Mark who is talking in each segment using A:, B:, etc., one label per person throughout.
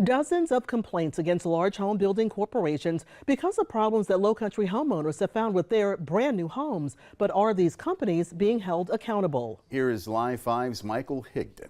A: Dozens of complaints against large home building corporations because of problems that Lowcountry homeowners have found with their brand new homes. But are these companies being held accountable?
B: Here is Live 5's Michael Higdon.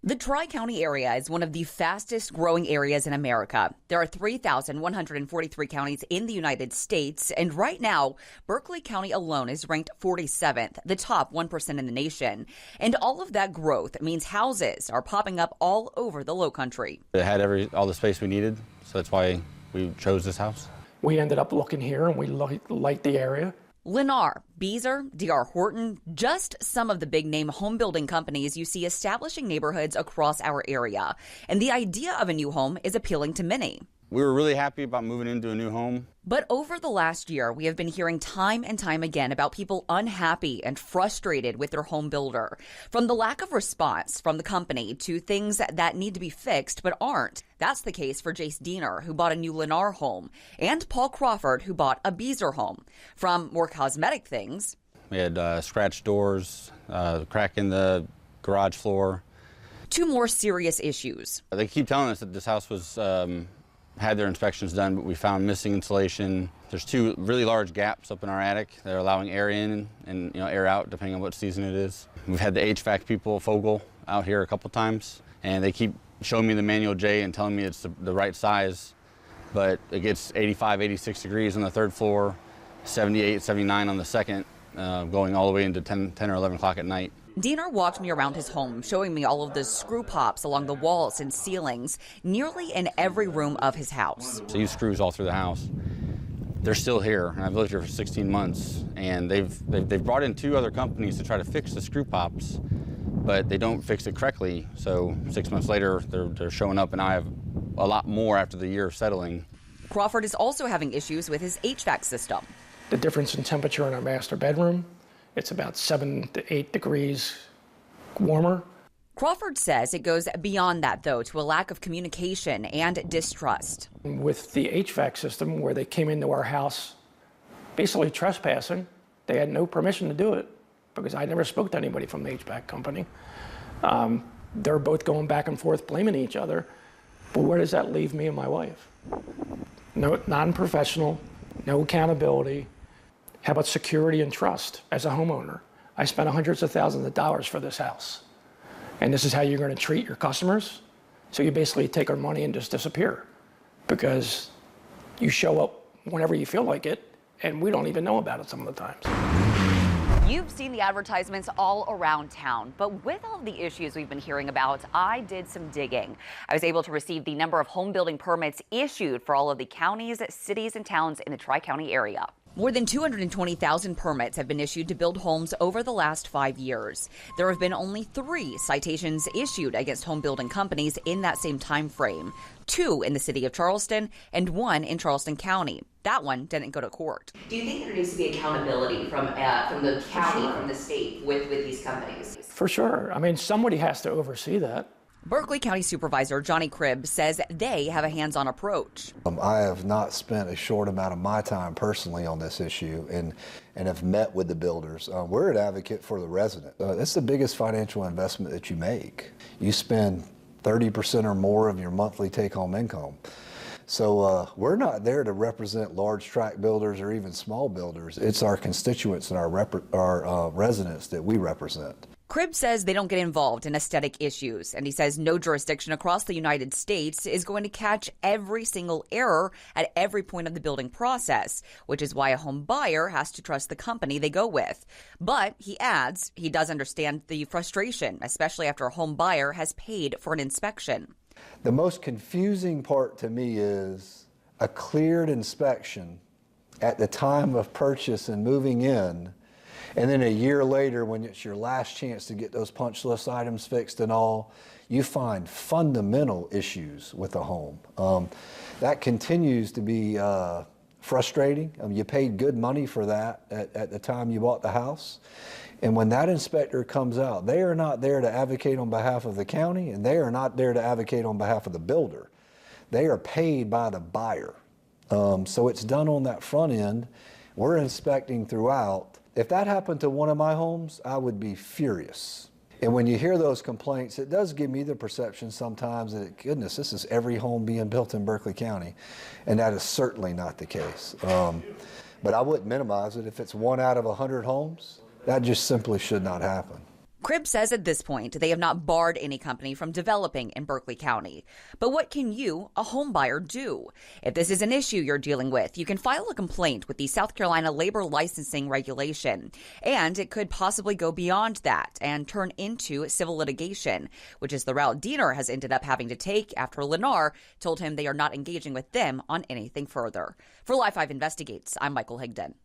C: The Tri-County area is one of the fastest growing areas in America. There are 3,143 counties in the United States, and right now, Berkeley County alone is ranked 47th, the top 1% in the nation. And all of that growth means houses are popping up all over the Lowcountry.
D: It had all the space we needed, so that's why we chose this house.
E: We ended up looking here and we liked the area.
C: Lennar, Beazer, D.R. Horton, just some of the big name home building companies you see establishing neighborhoods across our area. And the idea of a new home is appealing to many.
D: We were really happy about moving into a new home.
C: But over the last year, we have been hearing time and time again about people unhappy and frustrated with their home builder. From the lack of response from the company to things that need to be fixed but aren't. That's the case for Jace Diener, who bought a new Lennar home, and Paul Crawford, who bought a Beazer home. From more cosmetic things.
D: We had scratched doors, crack in the garage floor.
C: To more serious issues.
D: They keep telling us that this house was had their inspections done, but we found missing insulation. There's two really large gaps up in our attic that are allowing air in and air out depending on what season it is. We've had the HVAC people, Fogel, out here a couple times, and they keep showing me the manual J and telling me it's the right size, but it gets 85, 86 degrees on the third floor, 78, 79 on the second, going all the way into 10 or 11 o'clock at night.
C: Diener walked me around his home, showing me all of the screw pops along the walls and ceilings, nearly in every room of his house.
D: So use screws all through the house. They're still here, and I've lived here for 16 months, and they've brought in 2 other companies to try to fix the screw pops, but they don't fix it correctly. So 6 months later, they're showing up, and I have a lot more after the year of settling.
C: Crawford is also having issues with his HVAC system.
E: The difference in temperature in our master bedroom, it's about 7 to 8 degrees warmer.
C: Crawford says it goes beyond that, though, to a lack of communication and distrust.
E: With the HVAC system, where they came into our house basically trespassing, they had no permission to do it because I never spoke to anybody from the HVAC company. They're both going back and forth blaming each other. But where does that leave me and my wife? No, non-professional, no accountability. How about security and trust as a homeowner? I spent hundreds of thousands of dollars for this house. And this is how you're going to treat your customers? So you basically take our money and just disappear because you show up whenever you feel like it, and we don't even know about it some of the times.
C: You've seen the advertisements all around town, but with all the issues we've been hearing about, I did some digging. I was able to receive the number of home building permits issued for all of the counties, cities, and towns in the Tri-County area. More than 220,000 permits have been issued to build homes over the last 5 years. There have been only 3 citations issued against home building companies in that same time frame. 2 in the city of Charleston and 1 in Charleston County. That one didn't go to court. Do you think there needs to be accountability from the county, from the state, with these companies?
E: For sure. I mean, somebody has to oversee that.
C: Berkeley County Supervisor Johnny Cribb says they have a hands-on approach.
F: I have not spent a short amount of my time personally on this issue and have met with the builders. We're an advocate for the resident. It's the biggest financial investment that you make. You spend 30% or more of your monthly take-home income. So we're not there to represent large tract builders or even small builders. It's our constituents and our residents that we represent.
C: Cribb says they don't get involved in aesthetic issues, and he says no jurisdiction across the United States is going to catch every single error at every point of the building process, which is why a home buyer has to trust the company they go with. But he adds he does understand the frustration, especially after a home buyer has paid for an inspection.
F: The most confusing part to me is a cleared inspection at the time of purchase and moving in, and then a year later, when it's your last chance to get those punch list items fixed and all, you find fundamental issues with the home. That continues to be frustrating. You paid good money for that at the time you bought the house. And when that inspector comes out, they are not there to advocate on behalf of the county, and they are not there to advocate on behalf of the builder. They are paid by the buyer. So it's done on that front end. We're inspecting throughout. If that happened to one of my homes, I would be furious. And when you hear those complaints, it does give me the perception sometimes that, goodness, this is every home being built in Berkeley County. And that is certainly not the case. But I wouldn't minimize it. If it's 1 out of 100 homes, that just simply should not happen.
C: Cribb says at this point they have not barred any company from developing in Berkeley County. But what can you, a home buyer, do? If this is an issue you're dealing with, you can file a complaint with the South Carolina Labor Licensing Regulation. And it could possibly go beyond that and turn into civil litigation, which is the route Diener has ended up having to take after Lennar told him they are not engaging with them on anything further. For Live 5 Investigates, I'm Michael Higdon.